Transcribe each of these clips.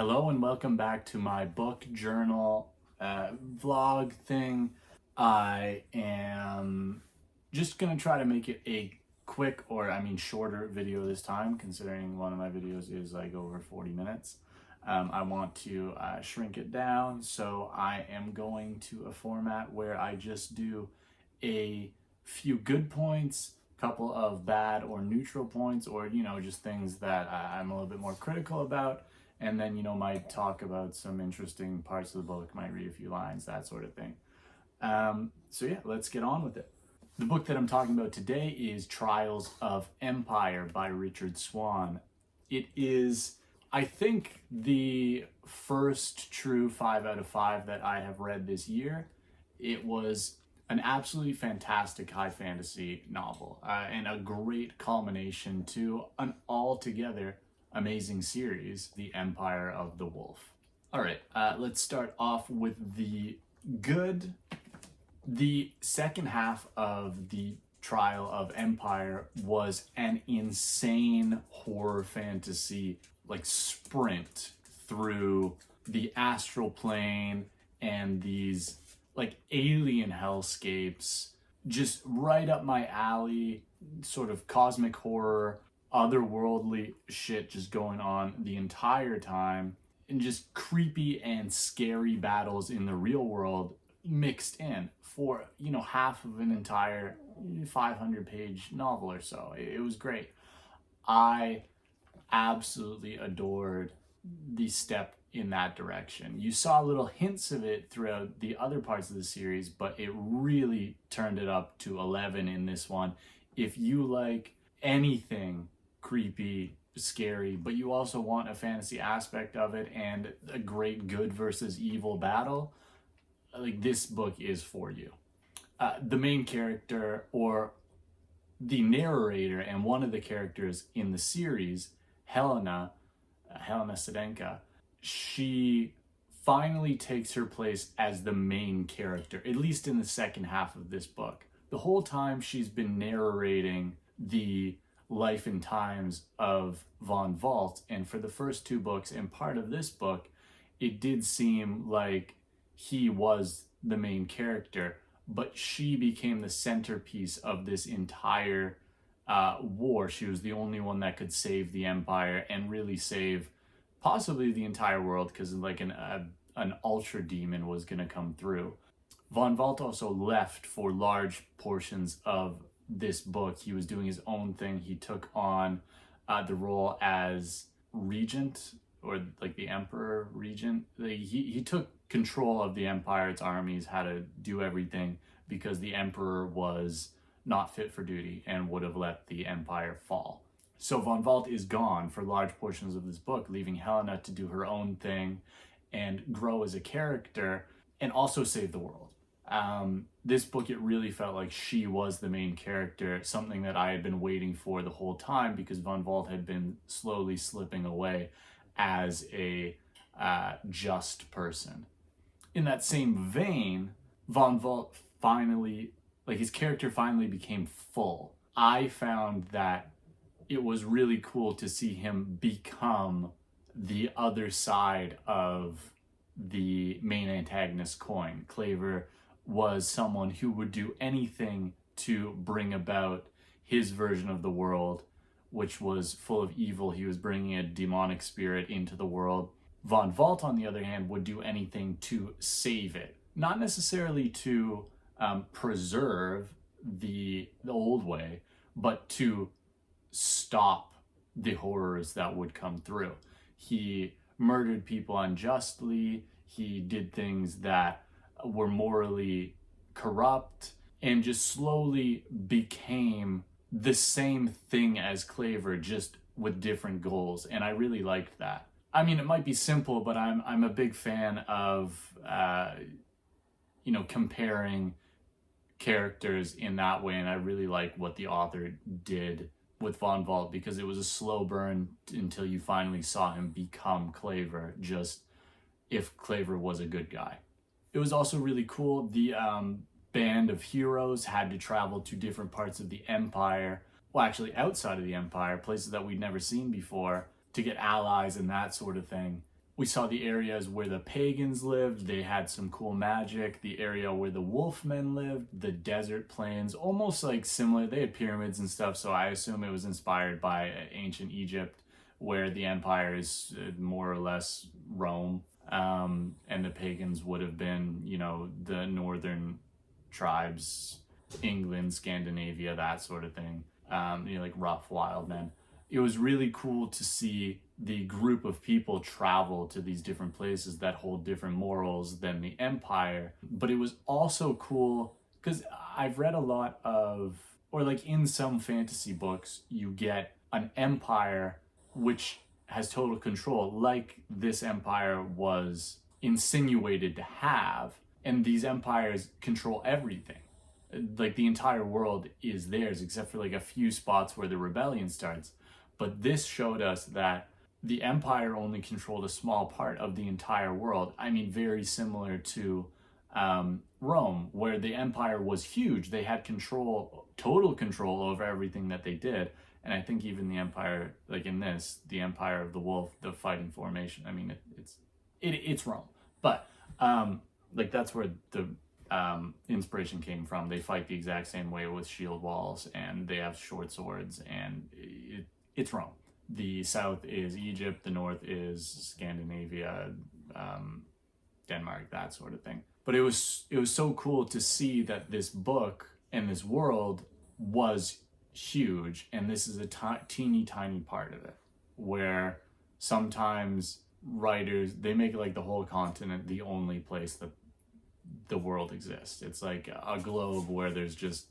Hello and welcome back to my book journal vlog thing. I am just gonna try to make it a quick, shorter video this time, considering one of my videos is like over 40 minutes. I want to shrink it down, so I am going to a format where I just do a few good points, couple of bad or neutral points, or just things that I'm a little bit more critical about, and then might talk about some interesting parts of the book, might read a few lines, that sort of thing. So yeah, let's get on with it. The book that I'm talking about today is Trials of Empire by Richard Swan. It is, I think, the first true 5 out of 5 that I have read this year. It was an absolutely fantastic high fantasy novel, and a great culmination to an altogether amazing series, The Empire of the Wolf. All right, let's start off with the good. The second half of the Trial of Empire was an insane horror fantasy, like sprint through the astral plane and these like alien hellscapes, just right up my alley, sort of cosmic horror, otherworldly shit just going on the entire time, and just creepy and scary battles in the real world mixed in for half of an entire 500-page novel or so. It was great. I absolutely adored the step in that direction. You saw little hints of it throughout the other parts of the series, but it really turned it up to 11 in this one. If you like anything creepy, scary, but you also want a fantasy aspect of it and a great good versus evil battle, like, this book is for you. The main character, or the narrator, and one of the characters in the series, Helena Sedenka, she finally takes her place as the main character, at least in the second half of this book. The whole time she's been narrating the life and times of Von Vault, and for the first 2 books and part of this book, it did seem like he was the main character, but she became the centerpiece of this entire war. She was the only one that could save the Empire and really save possibly the entire world, because like an ultra demon was going to come through. Von Vault also left for large portions of this book. He was doing his own thing. He took on the role as regent, or like the emperor regent. He took control of the Empire, its armies, how to do everything, because the emperor was not fit for duty and would have let the Empire fall. So Von Vault is gone for large portions of this book, leaving Helena to do her own thing and grow as a character and also save the world. This book, it really felt like she was the main character, something that I had been waiting for the whole time, because Von Vault had been slowly slipping away as a just person. In that same vein, Von Vault finally, like, his character finally became full. I found that it was really cool to see him become the other side of the main antagonist coin. Claver was someone who would do anything to bring about his version of the world, which was full of evil. He was bringing a demonic spirit into the world. Von Vault, on the other hand, would do anything to save it. Not necessarily to preserve the old way, but to stop the horrors that would come through. He murdered people unjustly. He did things that were morally corrupt, and just slowly became the same thing as Claver, just with different goals. And I really liked that. I mean, it might be simple, but I'm a big fan of comparing characters in that way, and I really like what the author did with Von Vault, because it was a slow burn until you finally saw him become Claver, just if Claver was a good guy. It was also really cool. The band of heroes had to travel to different parts of the Empire, well, actually outside of the Empire, places that we'd never seen before, to get allies and that sort of thing, We saw the areas where the pagans lived. They had some cool magic. The area where the wolfmen lived, the desert plains, almost like similar. They had pyramids and stuff, so I assume it was inspired by ancient Egypt, where the empire is more or less Rome. And the pagans would have been, you know, the northern tribes, England, Scandinavia, that sort of thing. You know, like rough wild men. It was really cool to see the group of people travel to these different places that hold different morals than the empire. But it was also cool because I've read a lot of, or like in some fantasy books, you get an empire which has total control, like this empire was insinuated to have, and these empires control everything. Like the entire world is theirs, except for like a few spots where the rebellion starts. But this showed us that the empire only controlled a small part of the entire world. I mean, very similar to Rome, where the empire was huge. They had control, total control over everything that they did. And I think even the empire, like in this, the Empire of the Wolf, the fighting formation, I mean, it's Rome. But like that's where the inspiration came from. They fight the exact same way with shield walls, and they have short swords, and it's Rome. The south is Egypt, the north is Scandinavia, Denmark, that sort of thing. But it was so cool to see that this book and this world was huge, and this is a teeny tiny part of it, where sometimes writers, they make like the whole continent the only place that the world exists. It's like a globe where there's just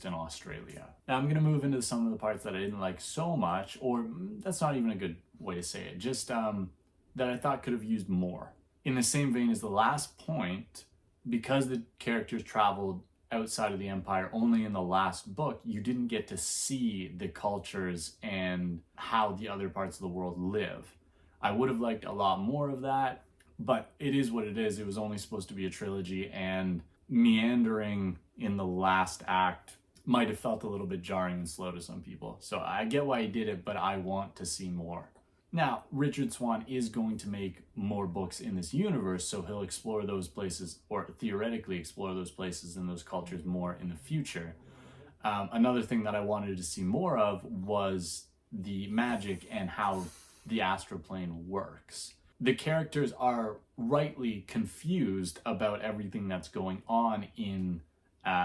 an Australia. Now I'm gonna move into some of the parts that I didn't like so much, or that's not even a good way to say it, just that I thought could have used more. In the same vein as the last point, because the characters traveled outside of the empire only in the last book, you didn't get to see the cultures and how the other parts of the world live. I would have liked a lot more of that, but it is what it is. It was only supposed to be a trilogy, and meandering in the last act might have felt a little bit jarring and slow to some people. So I get why he did it, but I want to see more. Now, Richard Swan is going to make more books in this universe, so he'll explore those places, or theoretically explore those places and those cultures more in the future. Another thing that I wanted to see more of was the magic and how the astral plane works. The characters are rightly confused about everything that's going on in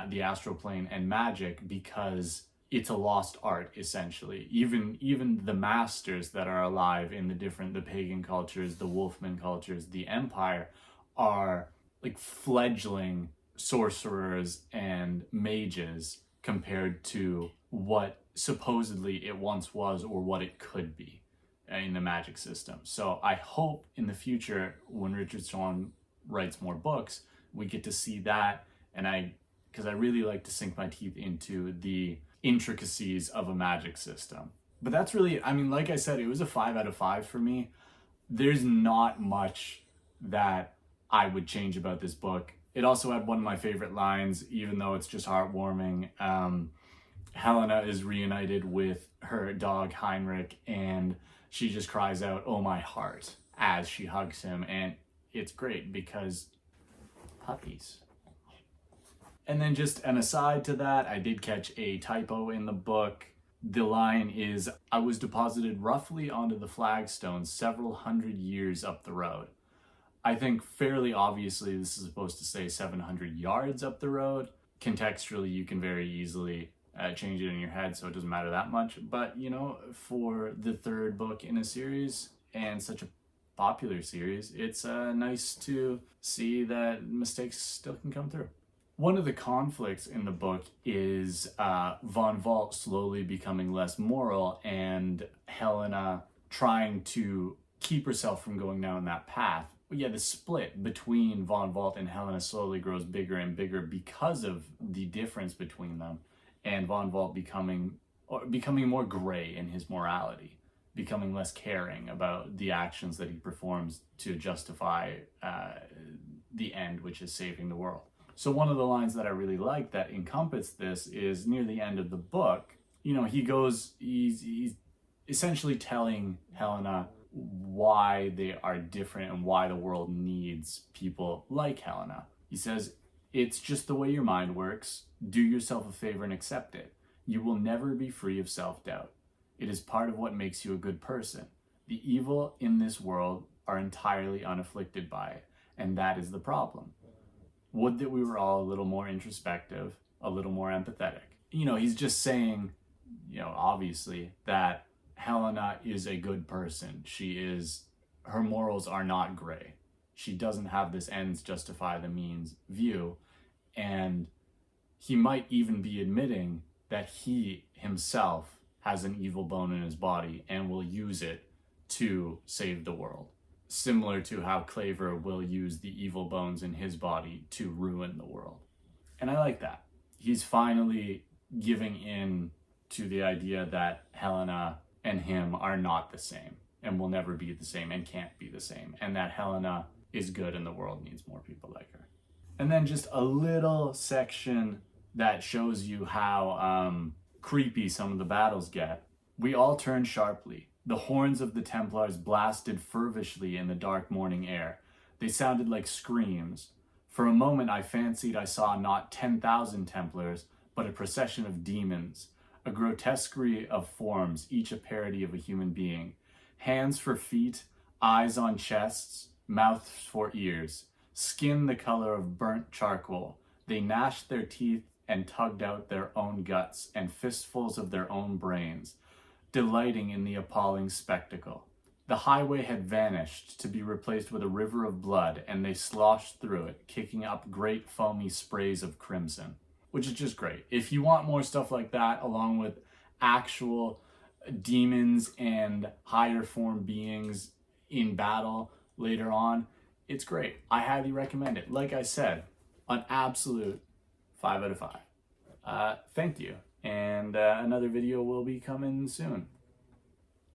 the astral plane and magic, because it's a lost art, essentially. Even the masters that are alive in the pagan cultures, the wolfman cultures, the empire, are like fledgling sorcerers and mages compared to what supposedly it once was, or what it could be in the magic system. So I hope in the future, when Richard Swan writes more books, we get to see that, and because I really like to sink my teeth into the intricacies of a magic system. But that's really, I mean, like I said, it was a 5 out of 5 for me. There's not much that I would change about this book. It also had one of my favorite lines, even though it's just heartwarming. Helena is reunited with her dog Heinrich, and she just cries out, "Oh, my heart," as she hugs him. And it's great because puppies. And then just an aside to that, I did catch a typo in the book. The line is, "I was deposited roughly onto the flagstones several hundred years up the road." I think fairly obviously this is supposed to say 700 yards up the road. Contextually, you can very easily change it in your head, so it doesn't matter that much. But, you know, for the third book in a series, and such a popular series, it's nice to see that mistakes still can come through. One of the conflicts in the book is Von Vault slowly becoming less moral, and Helena trying to keep herself from going down that path. But yeah, the split between Von Vault and Helena slowly grows bigger and bigger because of the difference between them, and Von Vault becoming more gray in his morality, becoming less caring about the actions that he performs to justify the end, which is saving the world. So one of the lines that I really like that encompass this is near the end of the book. You know, he's essentially telling Helena why they are different and why the world needs people like Helena. He says, it's just the way your mind works. Do yourself a favor and accept it. You will never be free of self-doubt. It is part of what makes you a good person. The evil in this world are entirely unafflicted by it, and that is the problem. Would that we were all a little more introspective, a little more empathetic. You know, he's just saying, you know, obviously, that Helena is a good person. Her morals are not gray. She doesn't have this ends justify the means view, and he might even be admitting that he himself has an evil bone in his body and will use it to save the world. Similar to how Claver will use the evil bones in his body to ruin the world. And I like that. He's finally giving in to the idea that Helena and him are not the same and will never be the same and can't be the same, and that Helena is good and the world needs more people like her. And then just a little section that shows you how creepy some of the battles get. We all turned sharply. The horns of the Templars blasted fervishly in the dark morning air. They sounded like screams. For a moment I fancied I saw not 10,000 Templars, but a procession of demons, a grotesquerie of forms, each a parody of a human being. Hands for feet, eyes on chests, mouths for ears, skin the color of burnt charcoal. They gnashed their teeth and tugged out their own guts and fistfuls of their own brains, delighting in the appalling spectacle. The highway had vanished to be replaced with a river of blood, and they sloshed through it, kicking up great foamy sprays of crimson, which is just great. If you want more stuff like that, along with actual demons and higher form beings in battle later on, it's great. I highly recommend it. Like I said, an absolute 5 out of 5. Thank you. And another video will be coming soon.